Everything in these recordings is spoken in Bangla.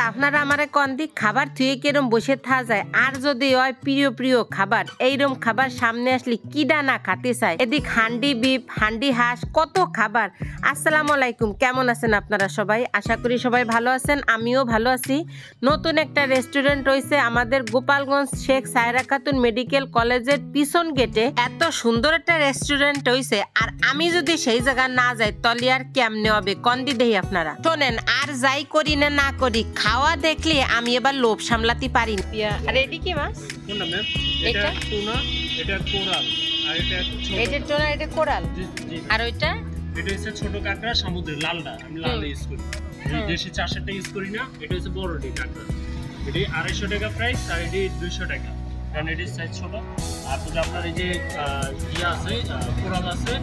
আপনারা আমারে কোন দিক খাবার থুয়ে কেরম বসে থাকা যায়, আর যদি হয় প্রিয় প্রিয় খাবার, এইরকম খাবার সামনে আসলে কিডা না খাতে চায়। এদিক হান্ডি বিফ, হান্ডি হাঁস, কত খাবার। আসসালামু আলাইকুম, কেমন আছেন আপনারা সবাই? আশা করি সবাই ভালো আছেন, আমিও ভালো আছি। নতুন একটা রেস্টুরেন্ট হয়েছে আমাদের গোপালগঞ্জ শেখ সায়রা খাতুন মেডিকেল কলেজের পিছন গেটে। এত সুন্দর একটা রেস্টুরেন্ট হয়েছে, আর আমি যদি সেই জায়গা না যাই তাহলে আর কেমনে হবে কন্দি দেই আপনারা। শোনেন, আর যাই করি না না করি, খাওয়া দেখলে আমি এবার লোভ সামলাতে পারি না। আর এটি কি মাছ? এটা টুনা, এটা কোরাল, আর এটা এটা টুনা, এটা কোরাল, আর ওইটা এটা হচ্ছে ছোট কাঁকড়া সমুদ্রের লালটা, আমি লাল ইউজ করি, দেশি চাষেরটা ইউজ করি না। এটা হচ্ছে বড়টি কাঁকড়া, এটি 250 টাকা প্রাইস, আর এটি 200 টাকা, কারণ এটির সাইজ ছোট। আর যদি আপনার এই যে ইয়ে আছে কোরাল আছে,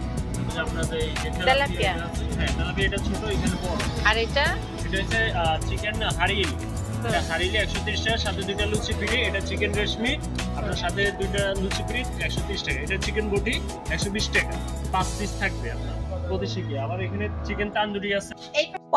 আপনাদের এই যে তেলাপিয়া, হ্যাঁ তেলাপিয়া, এটা ছোট, এখানে বড়। আর এটা হচ্ছে চিকেন হারিল, এটা হারিলে 130 টাকা, সাথে 2টা লুচি ফ্রি। এটা চিকেন রেশমি, আপনার সাথে 2টা লুচি ফ্রি 130 টাকা। এটা চিকেন বটি 120 টাকা, 5 পিস থাকবে আপনার প্রতি শিখে। আবার এখানে চিকেন তান্দুরি আছে।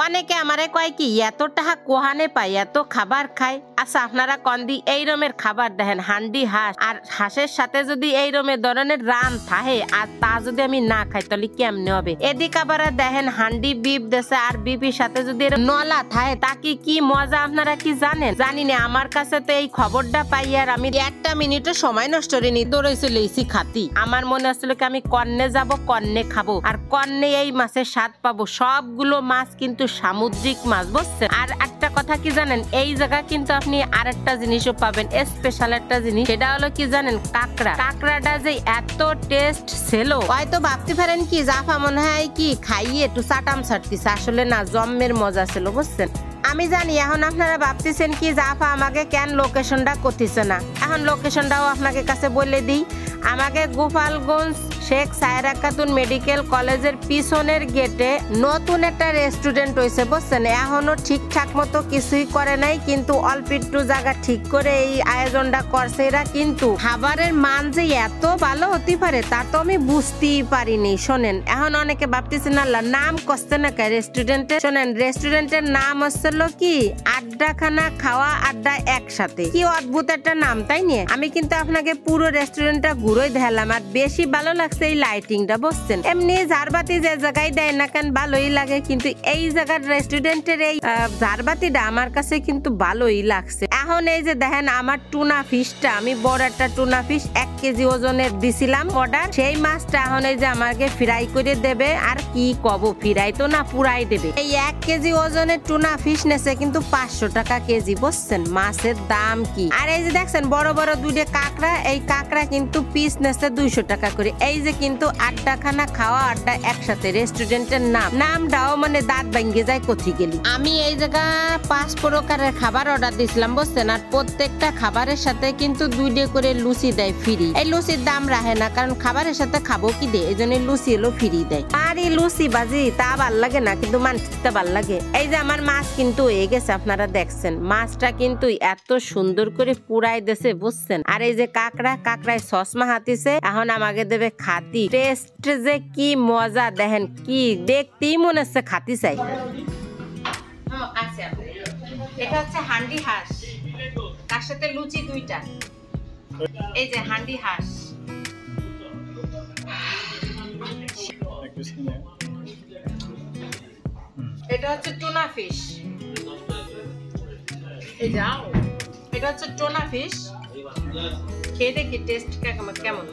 অনেকে আমারে কয় কি এত টাকা কোহানে পাই, এত খাবার খাই। আচ্ছা আপনারা কন্দি এই রমের খাবার দেখেন, হান্ডি হাঁস, আর হাঁসের সাথে যদি এই রমের ধরনের রান থাকে, আর তা যদি আমি না খাই তাহলে কেমনে হবে? এদিক আবার দেখেন হান্ডি বিফ দেশে, আর বিফের সাথে যদি নলা থাকে তাকে কি মজা, আপনারা কি জানেন? জানি না, আমার কাছে তো এই খবরটা পাই আর আমি একটা মিনিটও সময় নষ্ট করিনি, দৌড়ে চলে এসেছি খাতি। আমার মনে আসলে কি আমি কর্নে যাব, কর্নে খাবো, আর কর্নে এই মাছের স্বাদ পাবো। সবগুলো মাছ কিন্তু সামুদ্রিক মাছ, বুঝছেন? আর একটা কথা কি জানেন, এই জায়গা কিন্তু আপনি আরেকটা জিনিসও পাবেন, স্পেশাল একটা জিনিস, সেটা হলো কি জানেন, কাঁকড়া। কাঁকড়াটা যে এত টেস্ট ছিল, হয়তো ভাবতে পারেন কি জাফা মনে হয় কি খাইয়ে একটু চাটাম ছাড়তিছে, আসলে না, জম্মের মজা ছিল, বুঝছেন? আমি জানি এখন আপনারা ভাবতেছেন কি জাফা আমাকে কেন লোকেশনটা করতেছে না। এখন লোকেশনটাও আপনাকে কাছে বলে দিই। আমাকে গোপালগঞ্জ শেখ সায়রা খাতুন মেডিকেল কলেজের পিছনের গেটে নতুন একটা রেস্টুরেন্ট হয়েছে, বুঝছেন? এখনো ঠিকঠাক মতো কিছুই করে নাই, কিন্তু অল্প একটু জায়গা ঠিক করে এই আয়োজনটা করছে এরা। কিন্তু খাবারের মান যে এত ভালো হতে পারে তা তো আমি বুঝতেই পারিনি। শোনেন, এখন অনেকে ভাবতেছেন আল্লাহ নাম কষ্ট না কে রেস্টুরেন্টের। শোনেন, রেস্টুরেন্টের নাম হচ্ছে কি আড্ডাখানা খাওয়া আড্ডা একসাথে। কি অদ্ভুত একটা নাম, তাই নিয়ে আমি কিন্তু আপনাকে পুরো রেস্টুরেন্টটা ঘুরে দেখালাম, আর বেশি ভালো লাগছে এই লাইটিংটা, বুঝছেন? এমনি ঝাড়বাতি যে জায়গায় দেয় না কেন ভালোই লাগে, কিন্তু এই জায়গার রেস্টুরেন্টের এই ঝাড়বাতিটা আমার কাছে কিন্তু ভালোই লাগছে। এখন এই যে দেখেন আমার টুনা ফিশটা, আমি বড় একটা টুনা ফিশ 1 কেজি ওজনের দিছিলাম অর্ডার, সেই মাছটা এখন এই যে আমাকে ফ্রাই করে দেবে। আর কি কব, ফ্রাই তো না, পুরাই দেবে। এই 1 কেজি ওজনের টুনা ফিশ নেছে কিন্তু 500 টাকা কেজি, বুঝছেন? মাছের দাম কি! আর এই যে দেখছেন বড় বড় 2টা কাঁকড়া, এই কাঁকড়া কিন্তু পিস নেছে 200 টাকা করে। এই যে কিন্তু আড্ডাখানা খাওয়া আড্ডা একসাথে রেস্টুরেন্টের নামটাও মানে দাঁত ভাঙ্গে যায় কোথি গেলি। আমি এই জায়গা 5 প্রকারের খাবার অর্ডার দিয়েছিলাম, বুঝছেন? আর প্রত্যেকটা খাবারের সাথে কিন্তু 2টা করে লুচি দেয় ফ্রি। এই লুচির দাম রাখে না, কারণ খাবারের সাথে খাবো কি দেয়, এই জন্য লুচি এলো ফ্রি দেয়। আর এই লুচি বাজি তা ভাল লাগে না, কিন্তু মানতে ভাল লাগে। এই যে আমার মাছ কিন্তু হয়ে গেছে, আপনারা দেখছেন মাছটা কিন্তু এত সুন্দর করে পুরাই দেছে, বুঝছেন? আর এই যে কাঁকড়ায় সসমা হাতিছে, এখন আমাকে দেবে খাতি। টেস্ট যে কি মজা দেখেন, কি দেখতেই মনে হচ্ছে খাতি চাই। এটা হচ্ছে হান্ডি হাঁস, তার সাথে লুচি 2টা। এই যে হান্ডি হাঁস, এটা হচ্ছে টুনা ফিশ, এই যাও, এটা হচ্ছে টুনা ফিশ। খেয়ে দেখি টেস্ট কেমন।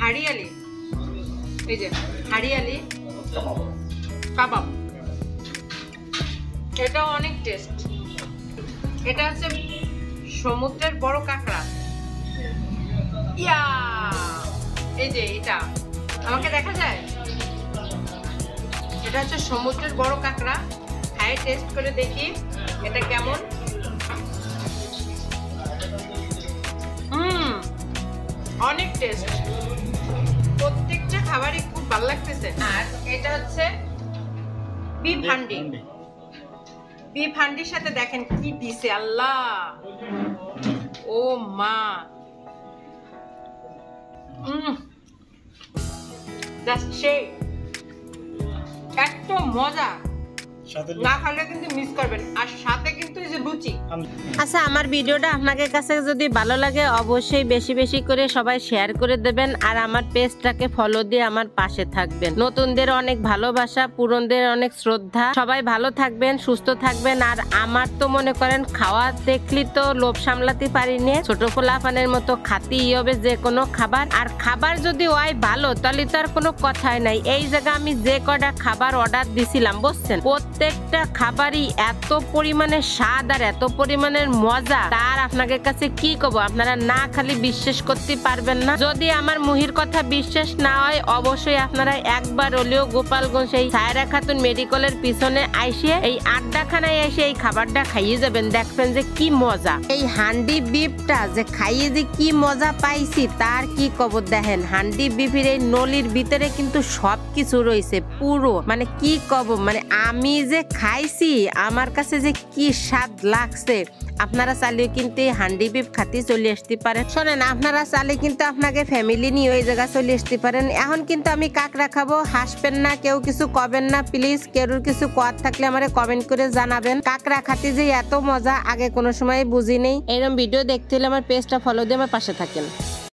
হাড়িয়ালি, এই যে হাড়িয়ালি কাবাব, এটাও অনেক টেস্ট। এটা হচ্ছে সমুদ্রের বড় কাঁকড়া, ইয়া, এই যে এটা আমাকে দেখা যায়, এটা হচ্ছে সমুদ্রের বড় কাঁকড়া। খাই টেস্ট করে দেখি এটা কেমন। অনেক টেস্ট, প্রত্যেকটা খাবারই খুব ভালো লাগতেছে। আর এটা হচ্ছে বিফ হান্ডি, বিফ হান্ডির সাথে দেখেন কি দিছে, আল্লাহ ও মা, জাস্ট সেই এত মজা, সাথে না খালে কিন্তু মিস করবেন। আর সাথে কিন্তু এই যে লুচি। আচ্ছা, আমার ভিডিওটা আপনাদের কাছে যদি ভালো লাগে অবশ্যই বেশি বেশি করে সবাই শেয়ার করে দেবেন, আর আমার পেজটাকে ফলো দিয়ে আমার পাশে থাকবেন। নতুনদের অনেক ভালোবাসা, পুরনদের অনেক শ্রদ্ধা। সবাই ভালো থাকবেন, সুস্থ থাকবেন। আর আমার তো মনে করেন খাওয়া দেখলি তো লোভ সামলাতে পারিনি, ছোট পোলাপানের মতো খাতেই হবে যে কোনো খাবার। আর খাবার যদি হয় ভালো তাহলে তো আর কোনো কথাই নাই। এই জায়গা আমি যে কটা খাবার অর্ডার দিছিলাম বুঝছেন, প্রত্যেকটা খাবারই এত পরিমাণে স্বাদ আর এত পরিমাণের মজা, তার আপনাদের কাছে কি কব, আপনারা না খালি বিশ্বাস করতে পারবেন না। যদি আমার মুহির কথা বিশ্বাস না হয় অবশ্যই আপনারা একবার হলেও গোপালগঞ্জ এই সায়রা খাতুন মেডিকেলের পিছনে আইসে এই আড্ডাখানায় এসে এই খাবারটা খাইয়ে যাবেন, দেখবেন যে কি মজা। এই হান্ডি বিফটা যে খাইয়ে যে কি মজা পাইছি তার কি কব। দেখেন হান্ডি বিফের এই নলির ভিতরে কিন্তু সবকিছু রয়েছে পুরো, মানে কি কব, মানে আমি যে খাইছি আমার কাছে যে কি স্বাদ লাগছে। আপনারা চাইলে কিন্তু হান্ডি বিফ খাতে চলে আসতে পারেন। শোনেন, আপনারা চাইলে কিন্তু আপনাকে ফ্যামিলি নিয়ে ওই জায়গা চলে আসতে পারেন। এখন কিন্তু আমি কাঁকড়া খাবো, হাসবেন না, কেউ কিছু কবেন না প্লিজ। কেউ কিছু কর থাকলে আমারে কমেন্ট করে জানাবেন। কাঁকড়া খাতে যে এত মজা আগে কোনো সময় বুঝি নেই। এরকম ভিডিও দেখতে হলে আমার পেজটা ফলো দিয়ে আমার পাশে থাকেন।